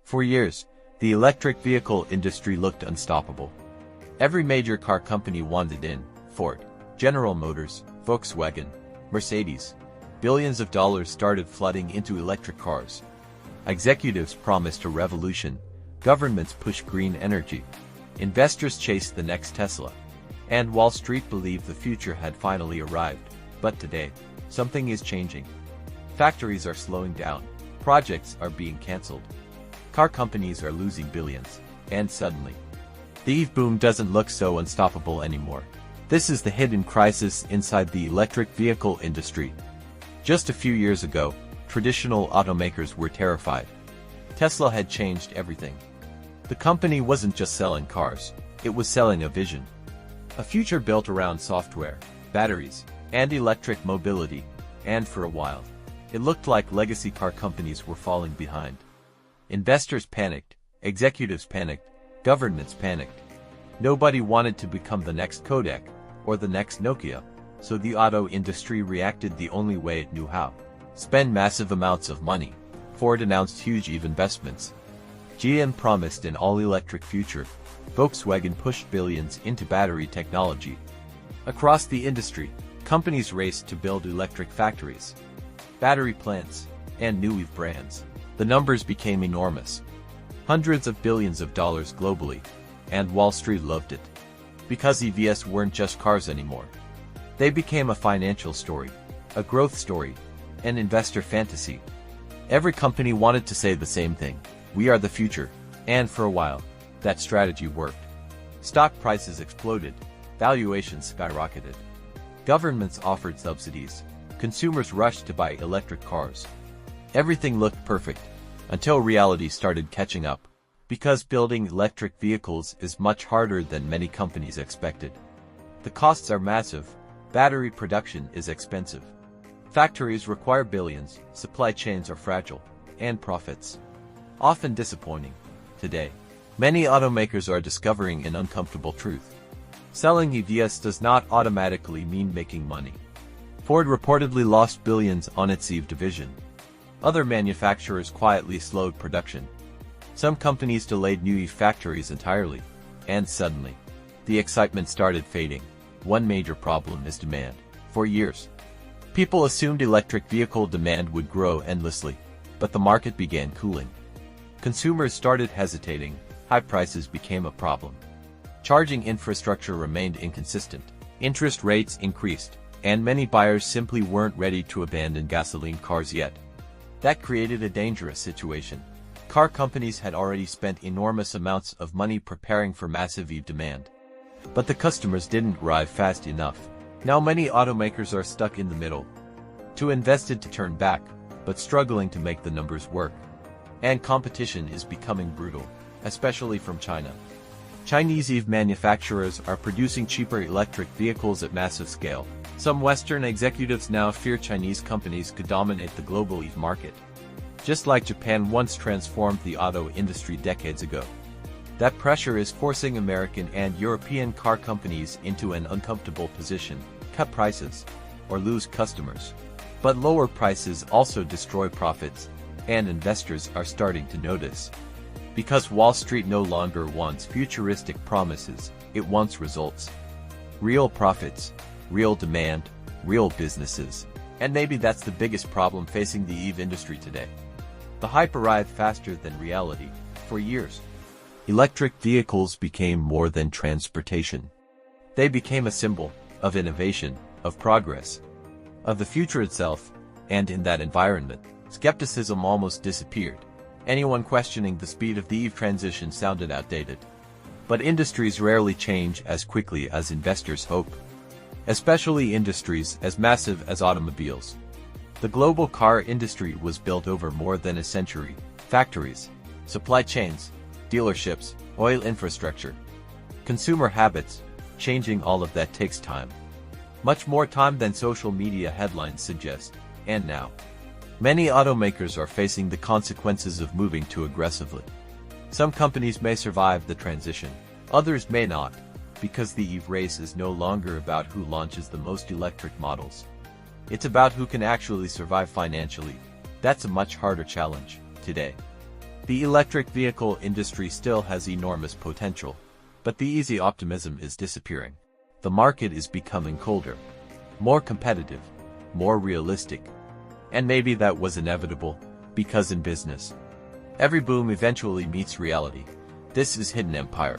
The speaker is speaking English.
For years, the electric vehicle industry looked unstoppable. Every major car company wanted in: Ford, General Motors, Volkswagen, Mercedes. Billions of dollars started flooding into electric cars. Executives promised a revolution, governments pushed green energy, investors chased the next Tesla, and Wall Street believed the future had finally arrived. But today, something is changing. Factories are slowing down, projects are being cancelled, car companies are losing billions, and suddenly, the EV boom doesn't look so unstoppable anymore. This is the hidden crisis inside the electric vehicle industry. Just a few years ago, traditional automakers were terrified. Tesla had changed everything. The company wasn't just selling cars, it was selling a vision. A future built around software, batteries, and electric mobility, and for a while, it looked like legacy car companies were falling behind. Investors panicked, executives panicked, governments panicked. Nobody wanted to become the next Kodak, or the next Nokia, so the auto industry reacted the only way it knew how: spend massive amounts of money. Ford announced huge EV investments. GM promised an all-electric future. Volkswagen pushed billions into battery technology. Across the industry, companies raced to build electric factories, battery plants, and new EV brands. The numbers became enormous. Hundreds of billions of dollars globally, and Wall Street loved it. Because EVs weren't just cars anymore. They became a financial story, a growth story, an investor fantasy. Every company wanted to say the same thing: we are the future. And for a while, that strategy worked. Stock prices exploded, valuations skyrocketed. Governments offered subsidies, consumers rushed to buy electric cars. Everything looked perfect, until reality started catching up. Because building electric vehicles is much harder than many companies expected. The costs are massive, battery production is expensive. Factories require billions, supply chains are fragile, and profits often disappointing. Today, many automakers are discovering an uncomfortable truth. Selling EVs does not automatically mean making money. Ford reportedly lost billions on its EV division. Other manufacturers quietly slowed production. Some companies delayed new EV factories entirely. And suddenly, the excitement started fading. One major problem is demand. For years, people assumed electric vehicle demand would grow endlessly, but the market began cooling. Consumers started hesitating, high prices became a problem. Charging infrastructure remained inconsistent, interest rates increased, and many buyers simply weren't ready to abandon gasoline cars yet. That created a dangerous situation. Car companies had already spent enormous amounts of money preparing for massive EV demand. But the customers didn't arrive fast enough. Now many automakers are stuck in the middle. Too invested to turn back, but struggling to make the numbers work. And competition is becoming brutal, especially from China. Chinese EV manufacturers are producing cheaper electric vehicles at massive scale. Some Western executives now fear Chinese companies could dominate the global EV market. Just like Japan once transformed the auto industry decades ago. That pressure is forcing American and European car companies into an uncomfortable position: cut prices, or lose customers. But lower prices also destroy profits, and investors are starting to notice. Because Wall Street no longer wants futuristic promises, it wants results. Real profits, real demand, real businesses. And maybe that's the biggest problem facing the EV industry today. The hype arrived faster than reality. For years, electric vehicles became more than transportation. They became a symbol of innovation, of progress, of the future itself, and in that environment, skepticism almost disappeared. Anyone questioning the speed of the EV transition sounded outdated. But industries rarely change as quickly as investors hope. Especially industries as massive as automobiles. The global car industry was built over more than a century. Factories, supply chains, dealerships, oil infrastructure, consumer habits. Changing all of that takes time. Much more time than social media headlines suggest. And now, many automakers are facing the consequences of moving too aggressively. Some companies may survive the transition, others may not, because the EV race is no longer about who launches the most electric models. It's about who can actually survive financially. That's a much harder challenge today. The electric vehicle industry still has enormous potential, but the easy optimism is disappearing. The market is becoming colder, more competitive, more realistic. And maybe that was inevitable, because in business, every boom eventually meets reality. This is Hidden Empire.